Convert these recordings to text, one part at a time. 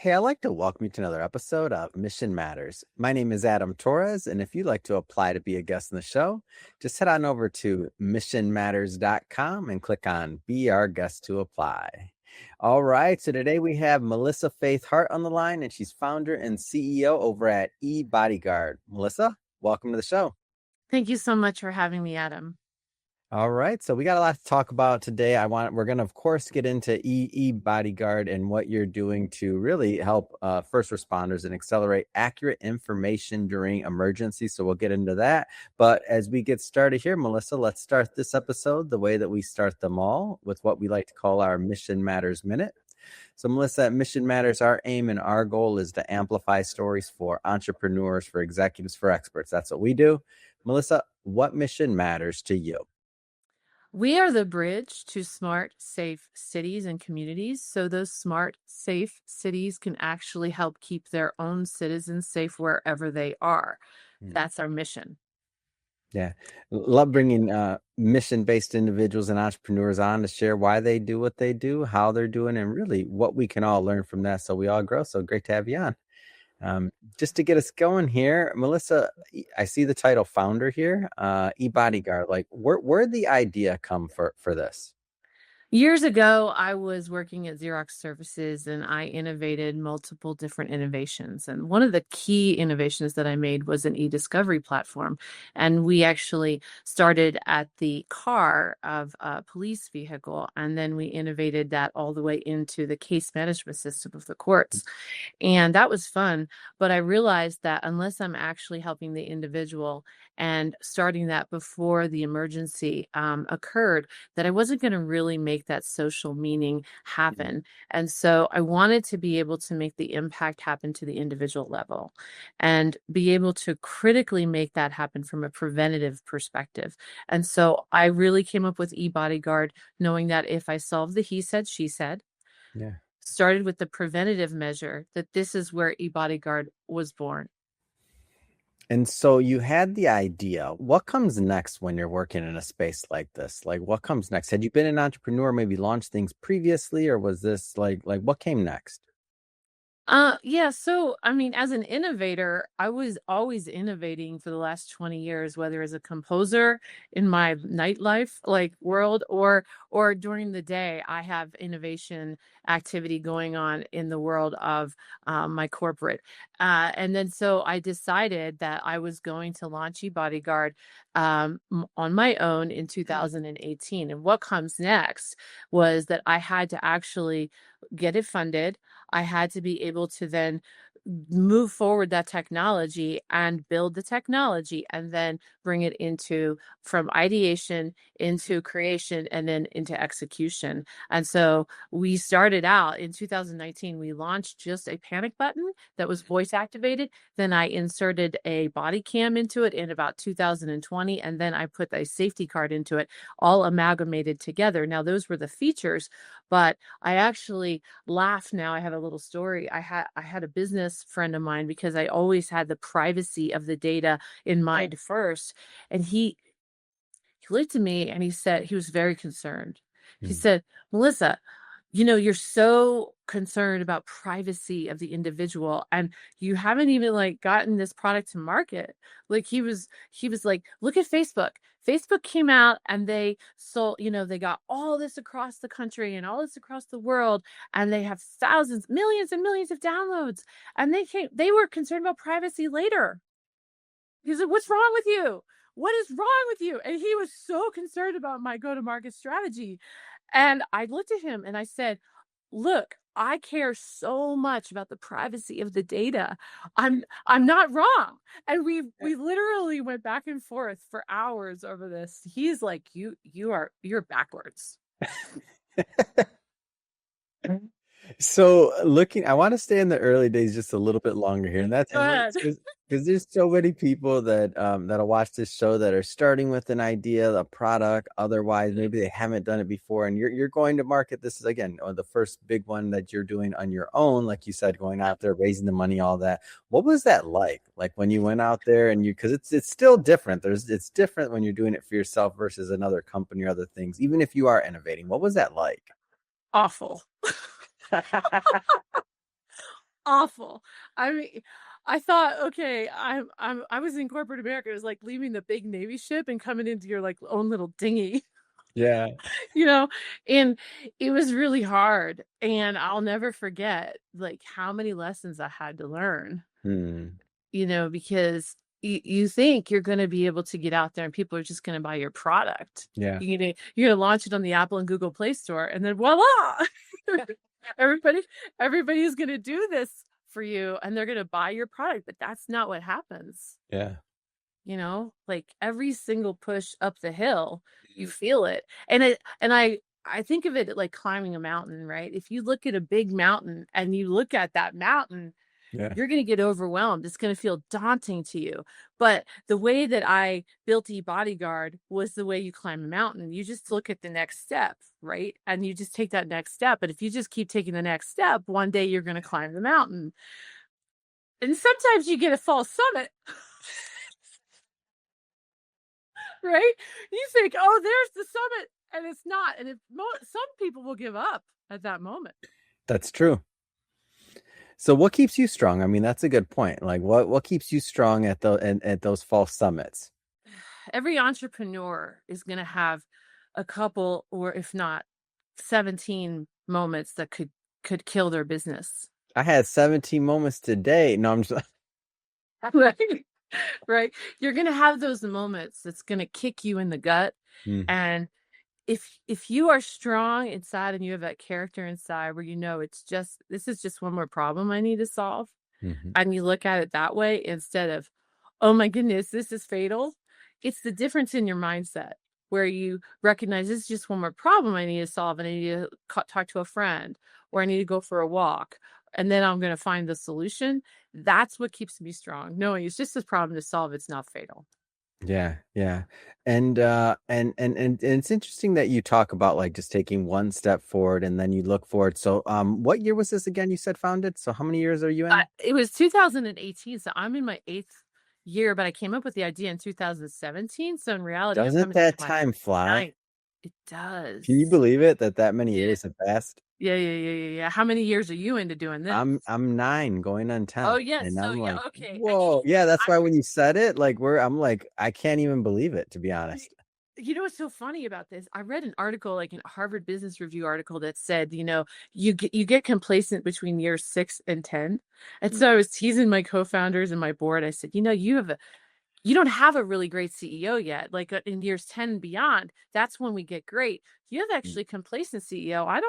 Hey, I'd like to welcome you to another episode of Mission Matters. My name is Adam Torres, and if you'd like to apply to be a guest in the show, just head on over to missionmatters.com and click on Be Our Guest to apply. All right, so today we have Melissa Faith Hart on the line, and she's founder and CEO over at eBodyguard. Melissa, welcome to the show. Thank you so much for having me, Adam. All right, so we got a lot to talk about today. We're going to, of course, get into eBodyguard and what you're doing to really help first responders and accelerate accurate information during emergencies. So we'll get into that. But as we get started here, Melissa, let's start this episode the way that we start them all, with what we like to call our Mission Matters Minute. So, Melissa, at Mission Matters, our aim and our goal is to amplify stories for entrepreneurs, for executives, for experts. That's what we do. Melissa, what mission matters to you? We are the bridge to smart, safe cities and communities. So those smart, safe cities can actually help keep their own citizens safe wherever they are. That's our mission. Yeah. Love bringing mission-based individuals and entrepreneurs on to share why they do what they do, how they're doing, and really what we can all learn from that so we all grow. So great to have you on. Just to get us going here, Melissa, I see the title founder here, eBodyguard. Like, where'd the idea come for this? Years ago, I was working at Xerox Services and I innovated multiple different innovations. And one of the key innovations that I made was an e-discovery platform. And we actually started at the car of a police vehicle, and then we innovated that all the way into the case management system of the courts. And that was fun. But I realized that unless I'm actually helping the individual and starting that before the emergency occurred, that I wasn't going to really make that social meaning happen. And so I wanted to be able to make the impact happen to the individual level and be able to critically make that happen from a preventative perspective. And so I really came up with eBodyguard, knowing that if I solve the he said, she said, Yeah. started with the preventative measure, that this is where eBodyguard was born. And so you had the idea. What comes next when you're working in a space like this? Like, what comes next? Had you been an entrepreneur, maybe launched things previously, or was this like what came next? Yeah, so I mean, as an innovator, I was always innovating for the last 20 years, whether as a composer in my nightlife like world or during the day. I have innovation activity going on in the world of my corporate. And then so I decided that I was going to launch eBodyguard on my own in 2018. And what comes next was that I had to actually get it funded. I had to be able to then move forward that technology and build the technology and then bring it into from ideation into creation and then into execution. And so we started out in 2019, we launched just a panic button that was voice activated. Then I inserted a body cam into it in about 2020. And then I put a safety card into it, all amalgamated together. Now, those were the features, but I actually laugh now. I have a little story. I had a business friend of mine, because I always had the privacy of the data in mind first. And he looked at me and he said, he was very concerned. He Mm. said, "Melissa, you're so concerned about privacy of the individual, and you haven't even like gotten this product to market." Like he was like, "Look at Facebook. Facebook came out and they sold, they got all this across the country and all this across the world, and they have thousands, millions and millions of downloads. And they were concerned about privacy later." He said, "What's wrong with you? What is wrong with you?" And he was so concerned about my go-to-market strategy. And I looked at him and I said, "Look, I care so much about the privacy of the data. I'm not wrong." And we literally went back and forth for hours over this. He's like, "You're backwards." So I want to stay in the early days just a little bit longer here, and that's Go ahead. because there's so many people that that'll watch this show that are starting with an idea, a product. Otherwise, maybe they haven't done it before, and you're going to market. This is again the first big one that you're doing on your own, like you said, going out there, raising the money, all that. What was that like? Like when you went out there and because it's still different. It's different when you're doing it for yourself versus another company or other things. Even if you are innovating, what was that like? Awful. awful. I mean, I thought, okay, I was in corporate America. It was like leaving the big Navy ship and coming into your like own little dinghy, Yeah. you know, and it was really hard. And I'll never forget like how many lessons I had to learn, Hmm. because you think you're going to be able to get out there and people are just going to buy your product. Yeah. You're gonna launch it on the Apple and Google Play Store, and then voila, everybody everybody's gonna do this for you, and they're gonna buy your product. But that's not what happens. Yeah. Like every single push up the hill, you feel it, and I think of it like climbing a mountain, right? If you look at a big mountain and you look at that mountain, Yeah. you're going to get overwhelmed. It's going to feel daunting to you. But the way that I built eBodyGuard was the way you climb a mountain. You just look at the next step, right? And you just take that next step. But if you just keep taking the next step, one day you're going to climb the mountain. And sometimes you get a false summit, right? You think, oh, there's the summit. And it's not. And some people will give up at that moment. That's true. So what keeps you strong? I mean, that's a good point. Like what keeps you strong at those false summits? Every entrepreneur is going to have a couple, or if not 17 moments that could kill their business. I had 17 moments today. No, I'm just Right. Right. You're going to have those moments that's going to kick you in the gut. mm, And if you are strong inside and you have that character inside where this is just one more problem I need to solve, mhm. and you look at it that way instead of, oh my goodness, this is fatal. It's the difference in your mindset where you recognize this is just one more problem I need to solve, and I need to talk to a friend, or I need to go for a walk, and then I'm going to find the solution. That's what keeps me strong, knowing it's just a problem to solve. It's not fatal. Yeah, yeah. And it's interesting that you talk about like just taking one step forward and then you look forward. So what year was this again you said founded? So how many years are you in? It was 2018, so I'm in my 8th year, but I came up with the idea in 2017. So in reality, I'm Doesn't coming to that my time fly? 9th. It does. Can you believe it that many Yeah. years have passed? Yeah, yeah, yeah, yeah, yeah. How many years are you into doing this? I'm 9 going on Oh, 10 yes. and So I'm yeah, like, okay. And whoa. Yeah, that's I'm why when you said it, like I'm like, I can't even believe it, to be y- honest. you know what's so funny about this? I read an article, like a Harvard Business Review article that said, you get complacent between years 6 and 10. And Mm, so I was teasing my co-founders and my board. I said, you don't have a really great CEO yet. Like in years 10 and beyond, that's when we get great. You have mm. actually complacent CEO. I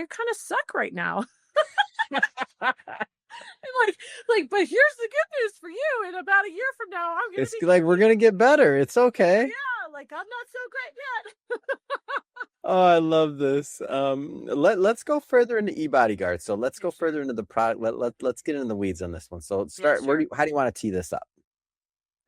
kind of suck right now. And but here's the good news for you. In about a year from now, I'm gonna It's be like we're gonna get better. It's okay. yeah, like I'm not so great yet. Oh, I love this. Let's go further into eBodyguard. So let's Yeah, go sure. further into the product. Let's get into the weeds on this one. So let's Yeah, start. sure. How do you want to tee this up?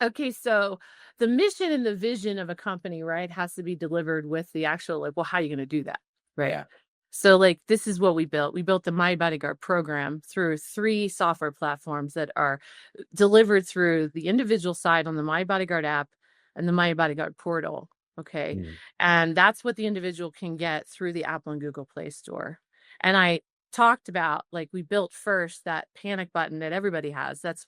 Okay, so the mission and the vision of a company, right, has to be delivered with the actual, like, well, how are you going to do that? Right. Yeah. So, like, this is what we built. We built the My Bodyguard program through 3 software platforms that are delivered through the individual side on the My Bodyguard app and the My Bodyguard portal. Okay. Mm, And that's what the individual can get through the Apple and Google Play Store. And I talked about, like, we built first that panic button that everybody has. That's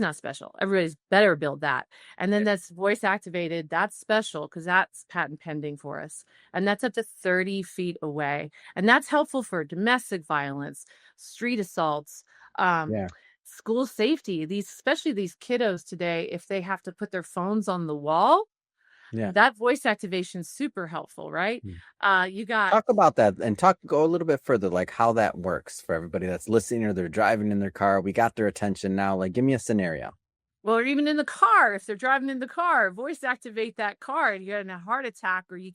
not special. Everybody's better build that. And then yeah. that's voice activated. That's special because that's patent pending for us. And that's up to 30 feet away. And that's helpful for domestic violence, street assaults, um, Yeah. school safety. Especially these kiddos today, if they have to put their phones on the wall, Yeah. that voice activation is super helpful, right? Mm. You got Talk about that and go a little bit further, like how that works for everybody that's listening or they're driving in their car. We got their attention now. Like, give me a scenario. Well, or even in the car, if they're driving in the car, voice activate that car and you're in a heart attack or you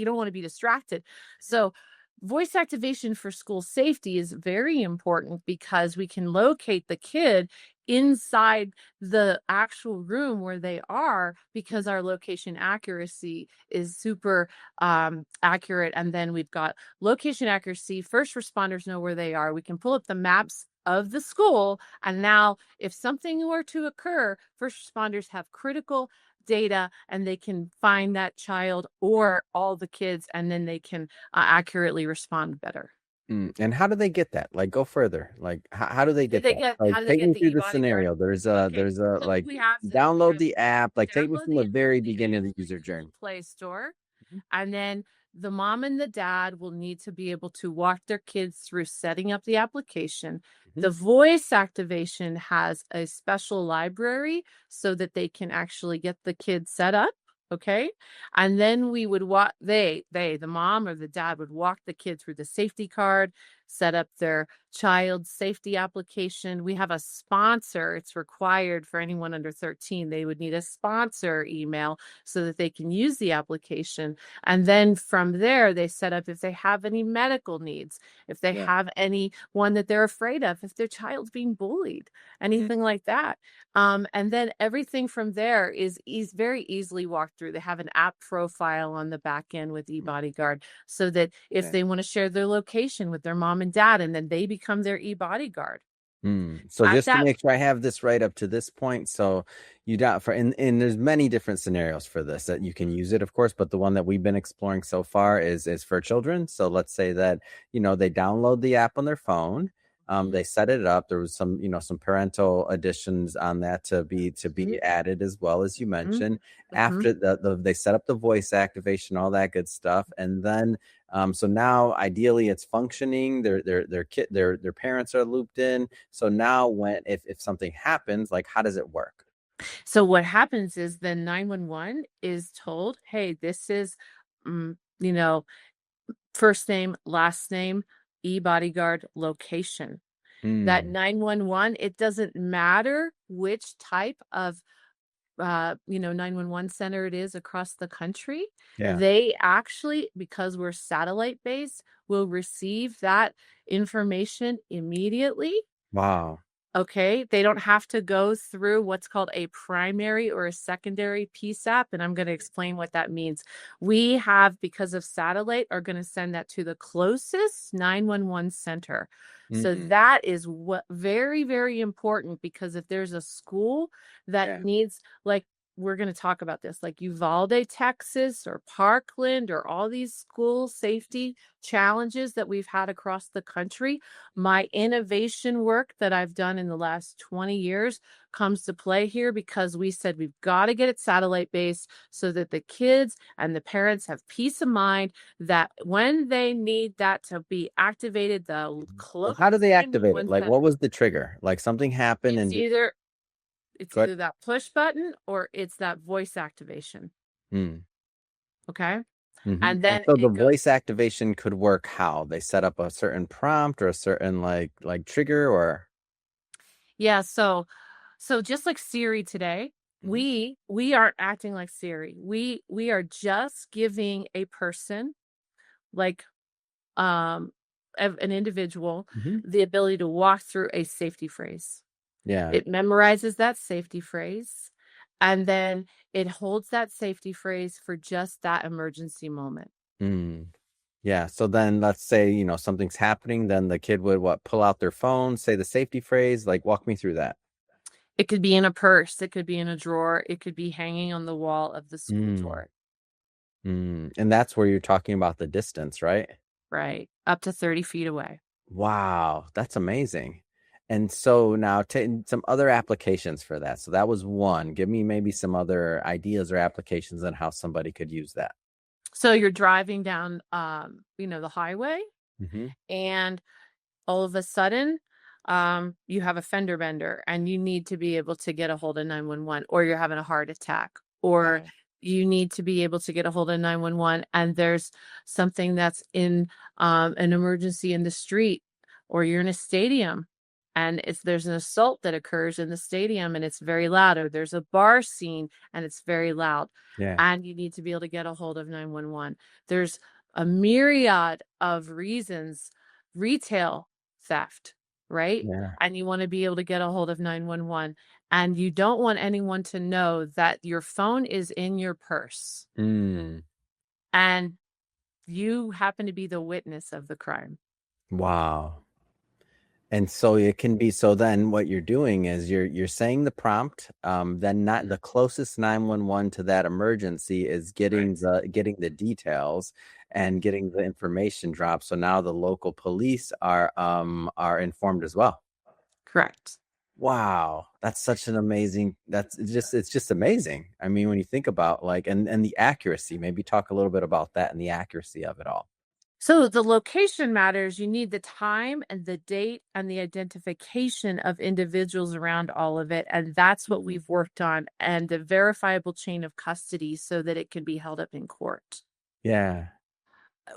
don't want to be distracted. So voice activation for school safety is very important because we can locate the kid inside the actual room where they are because our location accuracy is super accurate. And then we've got location accuracy. First responders know where they are. We can pull up the maps of the school. And now, if something were to occur, first responders have critical data and they can find that child or all the kids, and then they can accurately respond better. And how do they get that? Like, go further. Like, how do they get that? Like, How do they take get me the through the eBodyGuard? scenario. Okay, There's a so like, we download have the app. Like, take me download from the the app very in the beginning of the Android user Google journey. Play Store. Mhm. And then the mom and the dad will need to be able to walk their kids through setting up the application. Mhm. The voice activation has a special library so that they can actually get the kids set up. Okay. And then we would walk, the mom or the dad would walk the kid through the safety card, set up their child safety application. We have a sponsor. It's required for anyone under 13. They would need a sponsor email so that they can use the application. And then from there, they set up if they have any medical needs, if they Yeah. have anyone that they're afraid of, if their child's being bullied, anything like that. And then everything from there is very easily walked through. They have an app profile on the back end with eBodyGuard so that if Okay. they want to share their location with their mom and dad, and then they become their eBodyguard. So At just to that, make sure I have this right up to this point, so you got for and there's many different scenarios for this that you can use it, of course, but the one that we've been exploring so far is for children. So let's say that they download the app on their phone, Mhm, they set it up. There was some some parental additions on that to mhm, be added as well as you mhm, mentioned. mhm. After they set up the voice activation, all that good stuff, and then so now ideally it's functioning. Their parents are looped in. So now when if something happens, like how does it work? So what happens is then 911 is told, hey, this is, you know, first name, last name, eBodyguard location. That Mm, 911, it doesn't matter which type of 911 center it is across the country. yeah. They actually, because we're satellite based, will receive that information immediately. Wow. Okay, they don't have to go through what's called a primary or a secondary PSAP, and I'm going to explain what that means. We have, because of satellite, are going to send that to the closest 911 center. So Mm, that is what very, very important because if there's a school that yeah. needs, like, we're going to talk about this, like Uvalde, Texas, or Parkland, or all these school safety challenges that we've had across the country. My innovation work that I've done in the last 20 years comes to play here because we said we've got to get it satellite based so that the kids and the parents have peace of mind that when they need that to be activated, the So how do closest they activate it? 911 Like what center, was the trigger? Like something happened it's and either it's go ahead. either that push button or it's that voice activation. Mm, Okay. hmm. And And then so the it goes. voice activation could work how? They set up a certain prompt or a certain like trigger or Yeah, so just like Siri today, Mhm. we aren't acting like Siri. We are just giving a person like um an individual Mhm. the ability to walk through a safety phrase. Yeah. It memorizes that safety phrase and then it holds that safety phrase for just that emergency moment. Mm. Yeah. So then let's say, something's happening, then the kid would pull out their phone, say the safety phrase, like walk me through that. It could be in a purse, it could be in a drawer, it could be hanging on the wall of the school Mm. door, And that's where you're talking about the distance, right? right? Up to 30 feet away. Wow, that's amazing. And so now some other applications for that. So that was one. Give me maybe some other ideas or applications on how somebody could use that. So you're driving down, the highway, Hmm. and all of a sudden, you have a fender bender, and you need to be able to get a hold of 911, or you're having a heart attack, or Wow. you need to be able to get a hold of 911, and there's something that's in an emergency in the street, or you're in a stadium. And there's an assault that occurs in the stadium and it's very loud, or there's a bar scene and it's very loud Yeah. and you need to be able to get a hold of 911. There's a myriad of reasons. Retail theft, right? Yeah. And you want to be able to get a hold of 911 and you don't want anyone to know that your phone is in your purse Mm. and you happen to be the witness of the crime. Wow. And so it can be, so then what you're doing is you're saying the prompt, then not the closest 911 to that emergency is Right. getting the details and getting the information dropped. So now the local police are informed as well. Correct. Wow, that's such an amazing, it's just amazing. I mean, when you think about like and the accuracy, maybe talk a little bit about that and the accuracy of it all. So the location matters. You need the time and the date and the identification of individuals around all of it. And that's what we've worked on, and the verifiable chain of custody so that it can be held up in court. Yeah.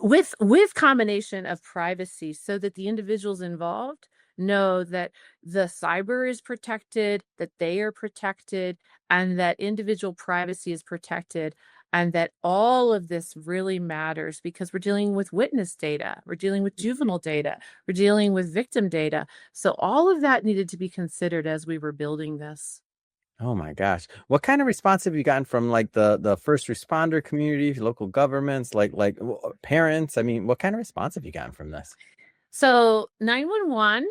With combination of privacy so that the individuals involved know that the cyber is protected, that they are protected, and that individual privacy is protected, and that all of this really matters because we're dealing with witness data, we're dealing with juvenile data, we're dealing with victim data. So all of that needed to be considered as we were building this. Oh my gosh. What kind of response have you gotten from like the first responder community, local governments, parents? I mean, what kind of response have you gotten from this? So 911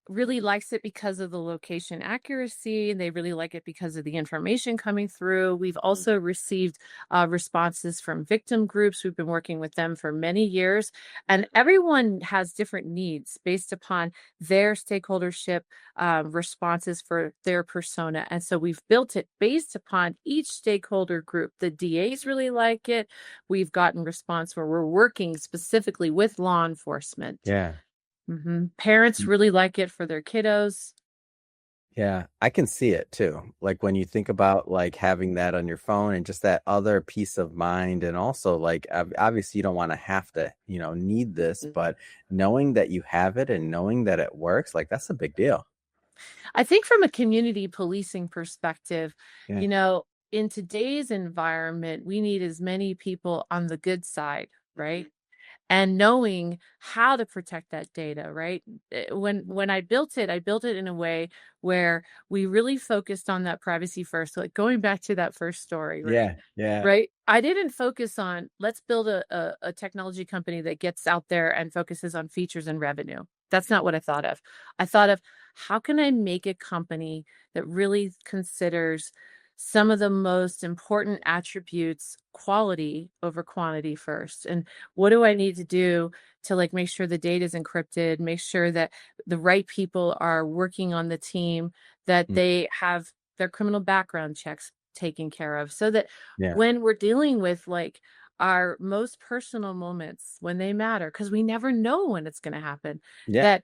really likes it because of the location accuracy. They really like it because of the information coming through. We've also received responses from victim groups. We've been working with them for many years, and everyone has different needs based upon their stakeholdership responses for their persona. And so we've built it based upon each stakeholder group. The DAs really like it. We've gotten response where we're working specifically with law enforcement. Yeah. Parents really like it for their kiddos. Yeah, I can see it too. Like when you think about like having that on your phone and just that other peace of mind, and also like obviously you don't want to have to, need this, Mm. but knowing that you have it and knowing that it works, like that's a big deal. I think from a community policing perspective, Yeah. you know, in today's environment, we need as many people on the good side, right? And knowing how to protect that data, right? When I built it in a way where we really focused on that privacy first. So like going back to that first story, right? Yeah. Yeah. Right. I didn't focus on let's build a technology company that gets out there and focuses on features and revenue. That's not what I thought of. I thought of how can I make a company that really considers some of the most important attributes, quality over quantity first. And what do I need to do to like make sure the data is encrypted, make sure that the right people are working on the team, that Mm. they have their criminal background checks taken care of, so that Yeah. when we're dealing with like our most personal moments when they matter, because we never know when it's going to happen, Yeah.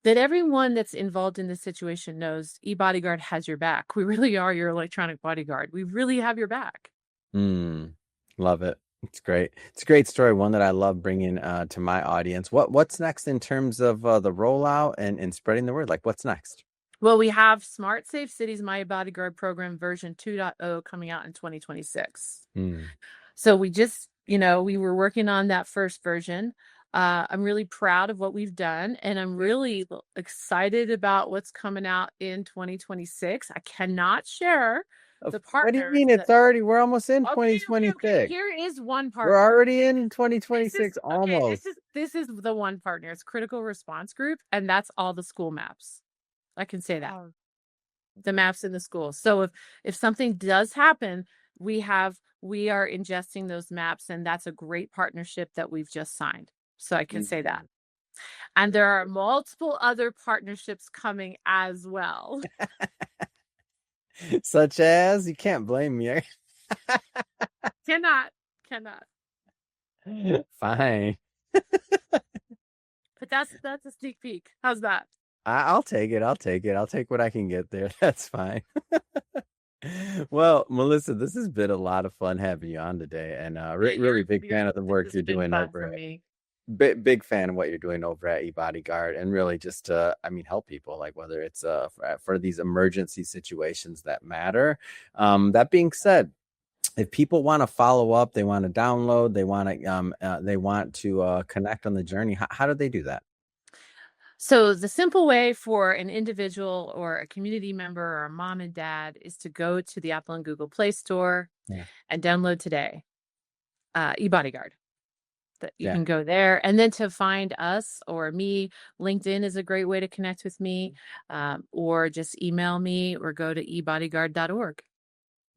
that everyone that's involved in this situation knows eBodyGuard has your back. We really are your electronic bodyguard. We really have your back. Mm, love it. It's great. It's a great story, one that I love bringing to my audience. What's next in terms of the rollout and spreading the word? Like, what's next? Well, we have Smart Safe Cities My Bodyguard program version 2.0 coming out in 2026. Mm. So we just, we were working on that first version. I'm really proud of what we've done, and I'm really excited about what's coming out in 2026. I cannot share the What do you partners mean? It's that. already, we're almost in Okay. 2026. Here is one We're partner. already in This is 2026 okay. almost. This is the one partner. It's Critical Response Group, and that's all the school maps. I can say that. The maps in the school. So if something does happen, we are ingesting those maps, and that's a great partnership that we've just signed. So I can say that. Mm. And there are multiple other partnerships coming as well. Such as, you can't blame me. Cannot, cannot. Fine. But that's a sneak peek. How's that? I'll take it. I'll take it. I'll take what I can get there. That's fine. Well, Melissa, this has been a lot of fun having you on today, and really big fan of the This work has you're been doing fun over for at me. big fan of what you're doing over at eBodyGuard, and really just I mean, help people, like whether it's for these emergency situations that matter. That being said, if people want to follow up, they want to download, they want to connect on the journey, how do they do that? So the simple way for an individual or a community member or a mom and dad is to go to the Apple and Google Play Store Yeah. and download today eBodyGuard. that you Yeah. can go there. And then to find us or me, LinkedIn is a great way to connect with me, or just email me or go to eBodyGuard.org.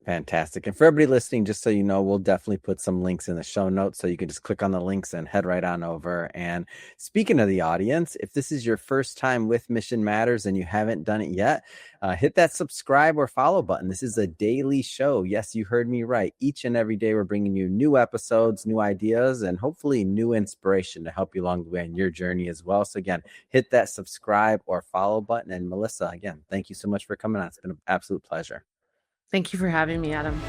Fantastic. And for everybody listening, just so you know, we'll definitely put some links in the show notes so you can just click on the links and head right on over. And speaking of the audience, if this is your first time with Mission Matters and you haven't done it yet, hit that subscribe or follow button. This is a daily show. Yes, you heard me right. Each and every day, we're bringing you new episodes, new ideas, and hopefully new inspiration to help you along the way in your journey as well. So again, hit that subscribe or follow button. And Melissa, again, thank you so much for coming on. It's been an absolute pleasure. Thank you for having me, Adam.